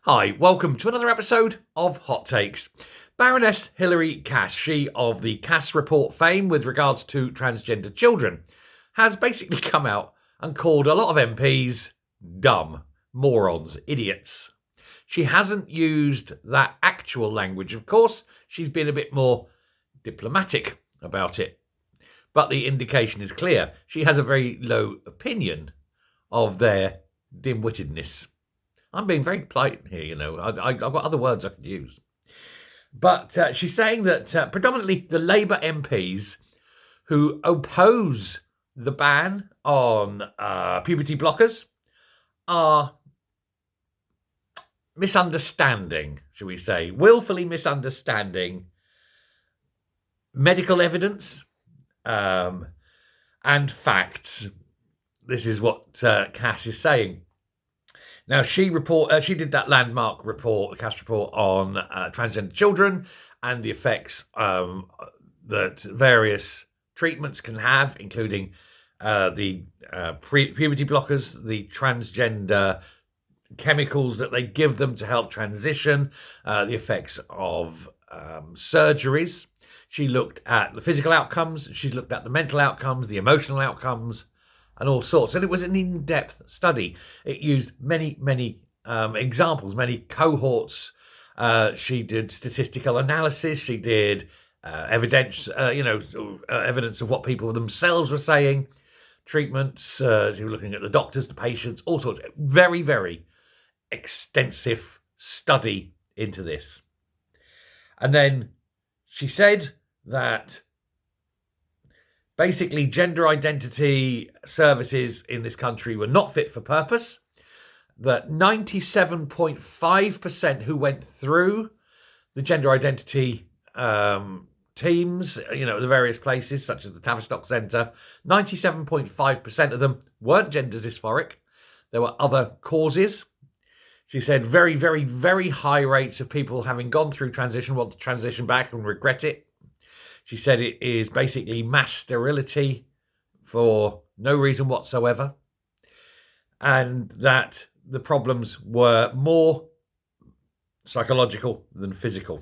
Hi, welcome to another episode of Hot Takes. Baroness Hilary Cass, she of the Cass Report fame with regards to transgender children, has basically come out and called a lot of MPs dumb, morons, idiots. She hasn't used that actual language, of course. She's been a bit more diplomatic about it. But the indication is clear. She has a very low opinion of their dim-wittedness. I'm being very polite here, I've got other words I could use. But she's saying that predominantly the Labour MPs who oppose the ban on puberty blockers are misunderstanding, shall we say, willfully misunderstanding medical evidence and facts. This is what Cass is saying. Now, she did that landmark report, the Cass report, on transgender children and the effects that various treatments can have, including the puberty blockers, the transgender chemicals that they give them to help transition, the effects of surgeries. She looked at the physical outcomes, she's looked at the mental outcomes, the emotional outcomes, and all sorts. And it was an in-depth study. It used many examples, many cohorts. She did statistical analysis. She did evidence of what people themselves were saying, treatments. She was looking at the doctors, the patients, all sorts. Very extensive study into this. And then she said that basically, gender identity services in this country were not fit for purpose, that 97.5% who went through the gender identity teams, at the various places, such as the Tavistock Centre, 97.5% of them weren't gender dysphoric. There were other causes. She said very high rates of people having gone through transition want to transition back and regret it. She said it is basically mass sterility for no reason whatsoever, and that the problems were more psychological than physical.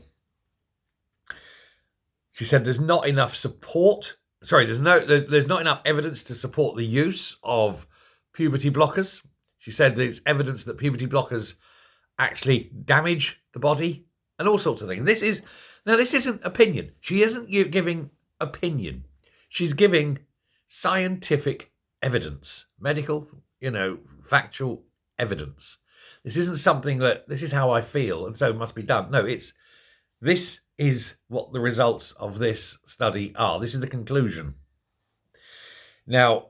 She said there's not enough support. There's not enough evidence to support the use of puberty blockers. She said there's evidence that puberty blockers actually damage the body and all sorts of things. This isn't opinion. She isn't giving opinion. She's giving scientific evidence, medical, factual evidence. This isn't something that this is how I feel and so it must be done. No, this is what the results of this study are. This is the conclusion. Now,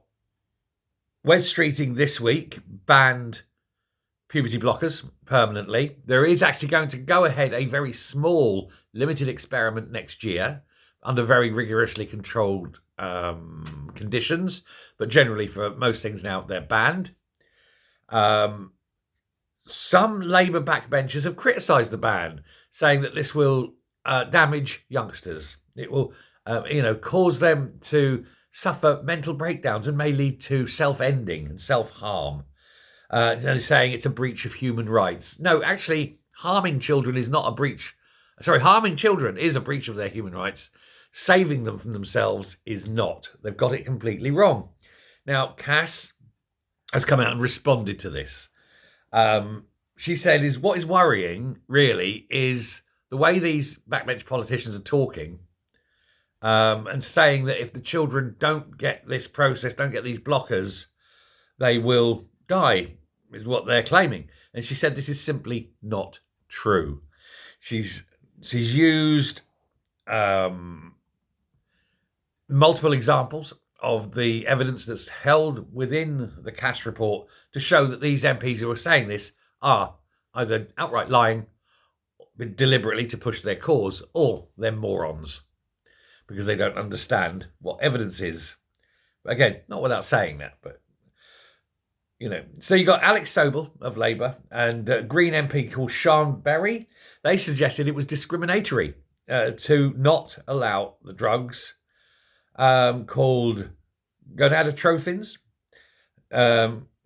Wes Streeting this week banned puberty blockers permanently. There is actually going to go ahead a very small, limited experiment next year under very rigorously controlled conditions. But generally, for most things now, they're banned. Some Labour backbenchers have criticised the ban, saying that this will damage youngsters. It will, cause them to suffer mental breakdowns and may lead to self-ending and self-harm. Saying it's a breach of human rights. No, actually, harming children is a breach of their human rights. Saving them from themselves is not. They've got it completely wrong. Now, Cass has come out and responded to this. She said, what is worrying, really, is the way these backbench politicians are talking and saying that if the children don't get this process, don't get these blockers, they will die, is what they're claiming. And she said this is simply not true. She's used multiple examples of the evidence that's held within the Cass report to show that these MPs who are saying this are either outright lying deliberately to push their cause, or they're morons because they don't understand what evidence is. Again, not without saying that, but so you got Alex Sobel of Labour and Green MP called Sian Berry. They suggested it was discriminatory to not allow the drugs called gonadotropins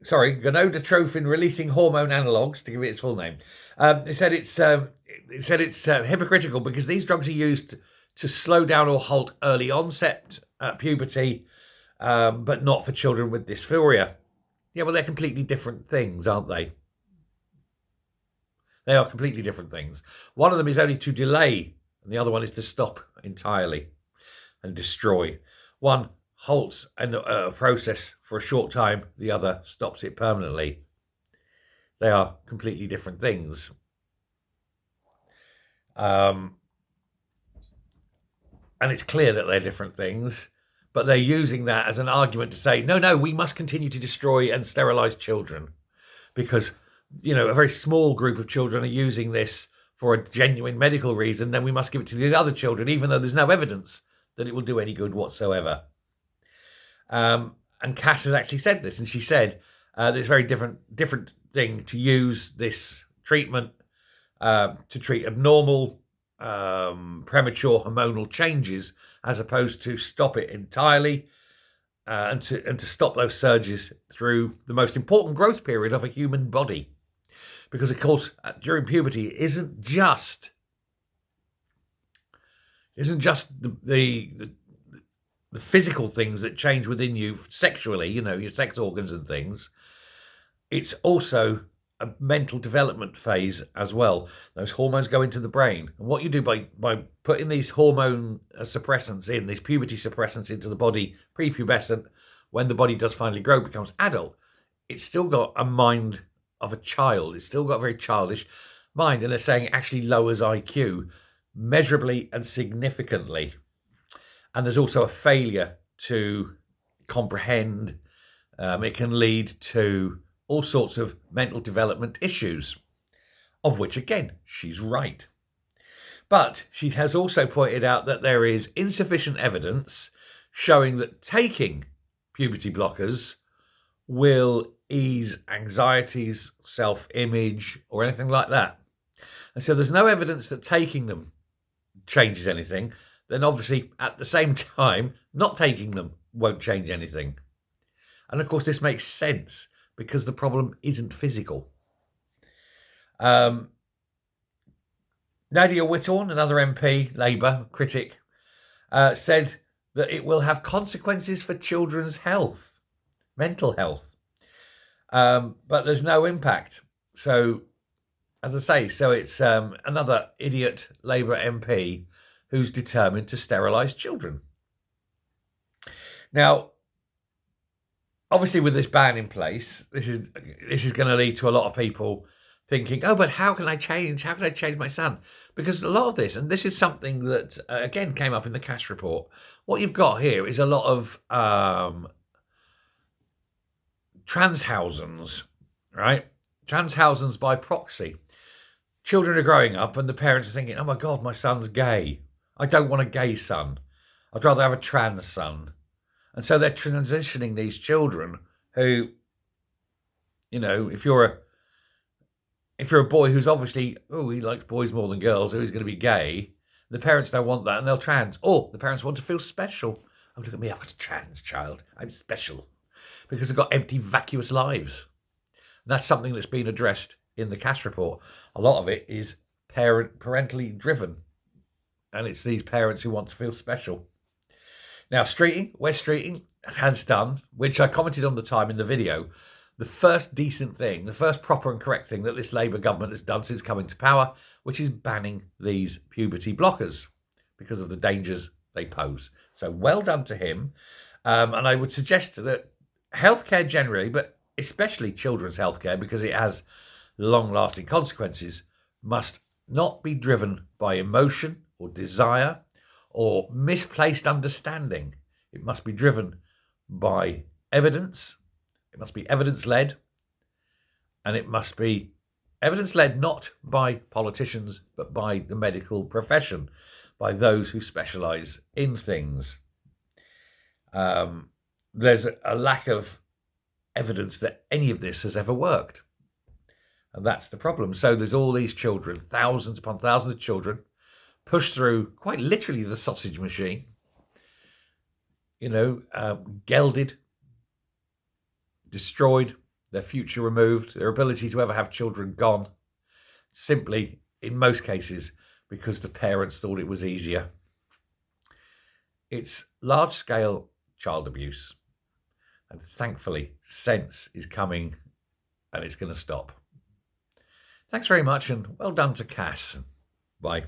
gonadotrophin releasing hormone analogues, to give it its full name. It said it's hypocritical because these drugs are used to slow down or halt early onset puberty, but not for children with dysphoria. Yeah, well, they're completely different things, aren't they? They are completely different things. One of them is only to delay, and the other one is to stop entirely and destroy. One halts a process for a short time, the other stops it permanently. They are completely different things. And it's clear that they're different things, but they're using that as an argument to say, no, we must continue to destroy and sterilize children because, a very small group of children are using this for a genuine medical reason, then we must give it to the other children, even though there's no evidence that it will do any good whatsoever. And Cass has actually said this, and she said that it's a very different thing to use this treatment to treat abnormal, premature hormonal changes, as opposed to stop it entirely and to stop those surges through the most important growth period of a human body. Because, of course, during puberty, it isn't just the physical things that change within you sexually, your sex organs and things. It's also a mental development phase as well. Those hormones go into the brain. And what you do by putting these hormone suppressants in, these puberty suppressants into the body, prepubescent, when the body does finally grow, becomes adult, it's still got a mind of a child. It's still got a very childish mind. And they're saying it actually lowers IQ measurably and significantly. And there's also a failure to comprehend. It can lead to all sorts of mental development issues, of which, again, she's right. But she has also pointed out that there is insufficient evidence showing that taking puberty blockers will ease anxieties, self-image, or anything like that. And so there's no evidence that taking them changes anything. Then obviously, at the same time, not taking them won't change anything. And of course, this makes sense because the problem isn't physical. Nadia Whitthorne, another MP, Labour critic, said that it will have consequences for children's health, mental health. But there's no impact. So, as I say, it's another idiot Labour MP who's determined to sterilise children. Now, obviously, with this ban in place, this is going to lead to a lot of people thinking, "Oh, but how can I change? How can I change my son?" Because a lot of this, and this is something that again came up in the Cash report. What you've got here is a lot of transhausens, right? Transhausens by proxy. Children are growing up, and the parents are thinking, "Oh my God, my son's gay. I don't want a gay son. I'd rather have a trans son." And so they're transitioning these children who, if you're a boy who's obviously, he likes boys more than girls, so he's going to be gay, the parents don't want that and they'll trans. Or the parents want to feel special. "Oh, look at me, I've got a trans child. I'm special." Because they've got empty, vacuous lives. And that's something that's been addressed in the Cash report. A lot of it is parentally driven. And it's these parents who want to feel special. Now, West Streeting has done, which I commented on the time in the video, the first decent thing, the first proper and correct thing that this Labour government has done since coming to power, which is banning these puberty blockers because of the dangers they pose. So well done to him. And I would suggest that healthcare generally, but especially children's healthcare, because it has long-lasting consequences, must not be driven by emotion or desire or misplaced understanding. It must be driven by evidence. It must be evidence-led. And it must be evidence-led not by politicians, but by the medical profession, by those who specialise in things. There's a lack of evidence that any of this has ever worked. And that's the problem. So there's all these children, thousands upon thousands of children, pushed through quite literally the sausage machine, gelded, destroyed, their future removed, their ability to ever have children gone, simply, in most cases, because the parents thought it was easier. It's large-scale child abuse, and thankfully, sense is coming and it's going to stop. Thanks very much, and well done to Cass. Bye.